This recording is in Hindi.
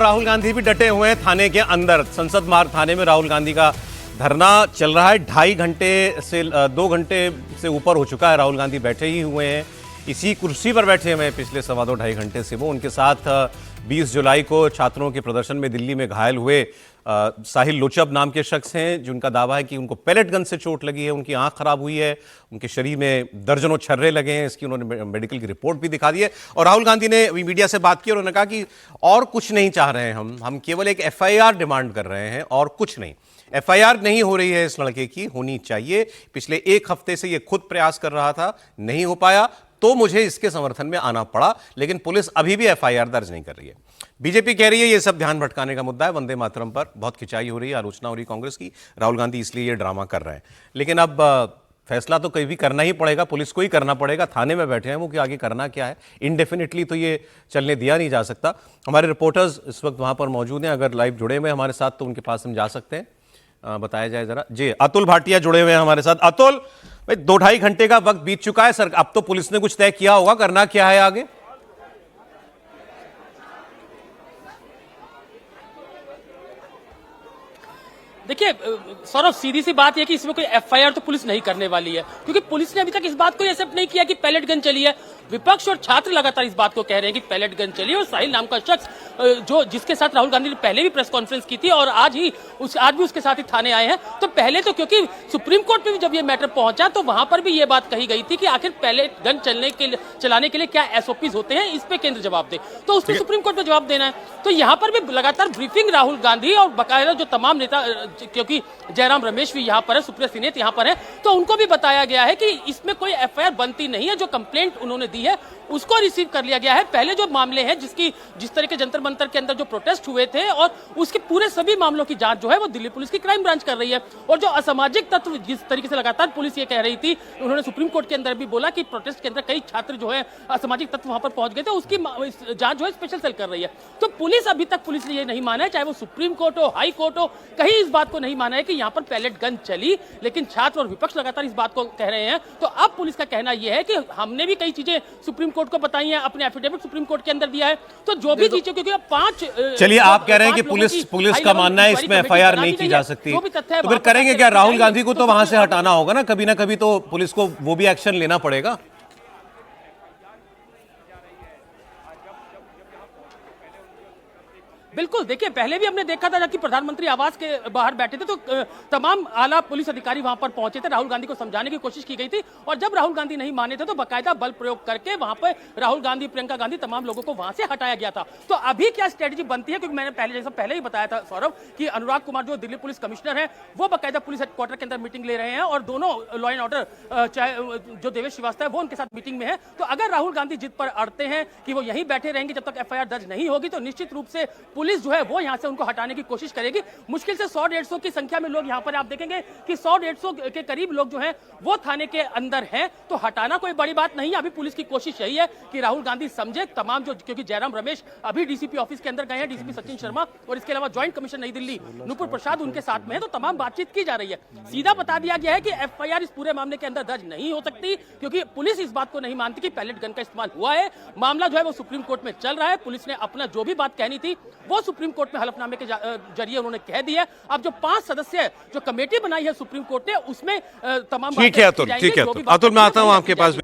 राहुल गांधी भी डटे हुए हैं थाने के अंदर। संसद मार्ग थाने में राहुल गांधी का धरना चल रहा है। 2.5 घंटे से 2 घंटे से ऊपर हो चुका है। राहुल गांधी बैठे ही हुए हैं, इसी कुर्सी पर बैठे हुए हैं पिछले 2.25 घंटे से। वो उनके साथ 20 जुलाई को छात्रों के प्रदर्शन में दिल्ली में घायल हुए साहिल लोचब नाम के शख्स हैं, जिनका दावा है कि उनको पैलेट गन से चोट लगी है, उनकी आंख खराब हुई है, उनके शरीर में दर्जनों छर्रे लगे हैं। इसकी उन्होंने मेडिकल की रिपोर्ट भी दिखा दी है। और राहुल गांधी ने मीडिया से बात की और उन्होंने कहा कि और कुछ नहीं चाह रहे हैं, हम केवल एक FIR डिमांड कर रहे हैं और कुछ नहीं। FIR नहीं हो रही है इस लड़के की, होनी चाहिए। पिछले 1 हफ्ते से ये खुद प्रयास कर रहा था, नहीं हो पाया तो मुझे इसके समर्थन में आना पड़ा, लेकिन पुलिस अभी भी FIR दर्ज नहीं कर रही है। बीजेपी कह रही है ये सब ध्यान भटकाने का मुद्दा है। वंदे मातरम पर बहुत खिंचाई हो रही है, आलोचना हो रही है कांग्रेस की। राहुल गांधी इसलिए ये ड्रामा कर रहे हैं। लेकिन अब फैसला तो कहीं भी करना ही पड़ेगा, पुलिस को ही करना पड़ेगा। थाने में बैठे हैं वो कि आगे करना क्या है। इनडेफिनेटली तो ये चलने दिया नहीं जा सकता। हमारे रिपोर्टर्स इस वक्त वहां पर मौजूद हैं, अगर लाइव जुड़े हुए हमारे साथ तो उनके पास हम जा सकते हैं। बताया जाए जरा जी। अतुल भाटिया जुड़े हुए हैं हमारे साथ। अतुल भाई, 2-2.5 घंटे का वक्त बीत चुका है सर, अब तो पुलिस ने कुछ तय किया होगा, करना क्या है आगे? देखिए सौरभ, सीधी सी बात यह कि इसमें कोई FIR तो पुलिस नहीं करने वाली है, क्योंकि पुलिस ने अभी तक इस बात को एक्सेप्ट नहीं किया कि पैलेट गन चली है। विपक्ष और छात्र लगातार इस बात को कह रहे हैं कि पैलेट गन चली है। और साहिल नाम का शख्स जिसके साथ राहुल गांधी ने पहले भी प्रेस कॉन्फ्रेंस की थी और आज भी उसके साथ ही थाने आए हैं। तो पहले तो क्योंकि सुप्रीम कोर्ट में भी जब ये मैटर पहुंचा तो वहां पर भी ये बात कही गई थी कि आखिर पैलेट गन चलाने के लिए क्या SOPs होते हैं, इस पे केंद्र जवाब दे। तो उसको सुप्रीम कोर्ट में जवाब देना है। तो यहाँ पर भी लगातार ब्रीफिंग राहुल गांधी और बकायदा जो तमाम नेता, क्योंकि जयराम रमेश भी यहाँ पर है, सुप्रिया सिनेत यहाँ पर है, तो उनको भी बताया गया है कि इसमें कोई FIR बनती नहीं है। जो कंप्लेंट उन्होंने दी है उसको रिसीव कर लिया गया है। पहले जो मामले हैं जिस तरह के जंतर मंतर के अंदर जो प्रोटेस्ट हुए थे, और उसके पूरे सभी मामलों की जांच जो है वो दिल्ली पुलिस की क्राइम ब्रांच कर रही है। और जो असामाजिक तत्व जिस तरीके से लगातार पुलिस ये कह रही थी, उन्होंने सुप्रीम कोर्ट के अंदर भी बोला कि प्रोटेस्ट के अंदर कई छात्र जो है असामाजिक तत्व वहां पर पहुंच गए थे, उसकी जांच जो है स्पेशल सेल कर रही है। तो पुलिस अभी तक ने ये नहीं माना है, चाहे वो सुप्रीम कोर्ट हो, हाई कोर्ट हो, कहीं इस बात को नहीं माना है कि यहाँ पर पैलेट गन चली। लेकिन छात्र और विपक्ष लगातार इस बात को कह रहे हैं। तो अब पुलिस का कहना यह है कि हमने भी कई चीजें सुप्रीम कोर्ट को बताई हैं, अपने एफिडेविट सुप्रीम कोर्ट के अंदर दिया है। तो जो भी चीजें, क्योंकि अब 5 चलिए आप कह रहे हैं कि पुलिस का मानना है इसमें FIR नहीं की जा सकती, तो फिर करेंगे क्या? राहुल गांधी को तो वहां से हटाना होगा ना, कभी ना कभी तो पुलिस को वो भी एक्शन लेना पड़ेगा। बिल्कुल, देखिए पहले भी हमने देखा था कि प्रधानमंत्री आवास के बाहर बैठे थे तो तमाम आला पुलिस अधिकारी वहां पर पहुंचे थे, राहुल गांधी को समझाने की कोशिश की गई थी। और जब राहुल गांधी नहीं माने थे तो बाकायदा बल प्रयोग करके वहां पर राहुल गांधी, प्रियंका गांधी, तमाम लोगों को वहां से हटाया गया था। तो अभी क्या स्ट्रेटेजी बनती है? क्योंकि मैंने पहले ही बताया था सौरभ कि अनुराग कुमार जो दिल्ली पुलिस कमिश्नर है वो बाकायदा पुलिस हेडक्वार्टर के अंदर मीटिंग ले रहे हैं और दोनों लॉ एंड ऑर्डर, चाहे जो देवेश श्रीवास्तव है वो उनके साथ मीटिंग में है। तो अगर राहुल गांधी जिद पर अड़ते हैं कि वो यहीं बैठे रहेंगे जब तक FIR दर्ज नहीं होगी, तो निश्चित रूप से पुलिस जो है वो यहाँ से उनको हटाने की कोशिश करेगी। मुश्किल से 100-150 की संख्या में लोग यहाँ पर आप देखेंगे कि 100-150 के करीब लोग जो हैं वो थाने के अंदर हैं। तो हटाना कोई बड़ी बात नहीं है। अभी पुलिस की कोशिश यही है कि राहुल गांधी समझे, तमाम जो, क्योंकि जयराम रमेश अभी DCP ऑफिस के अंदर गए हैं, DCP सचिन शर्मा, और इसके अलावा ज्वाइंट कमिश्नर नई दिल्ली नुपुर प्रसाद उनके साथ में है। तो तमाम बातचीत की जा रही है। सीधा बता दिया गया है कि FIR इस पूरे मामले के अंदर दर्ज नहीं हो सकती, क्योंकि पुलिस इस बात को नहीं मानती कि पैलेट गन का इस्तेमाल हुआ है। मामला जो है वो सुप्रीम कोर्ट में चल रहा है। पुलिस ने अपना जो भी बात कहनी थी वो सुप्रीम कोर्ट में हलफनामे के जरिए उन्होंने कह दिया। अब जो 5 सदस्य जो कमेटी बनाई है सुप्रीम कोर्ट ने, उसमें तमाम ठीक है अतुल, ठीक है अतुल, मैं आता हूं आपके पास।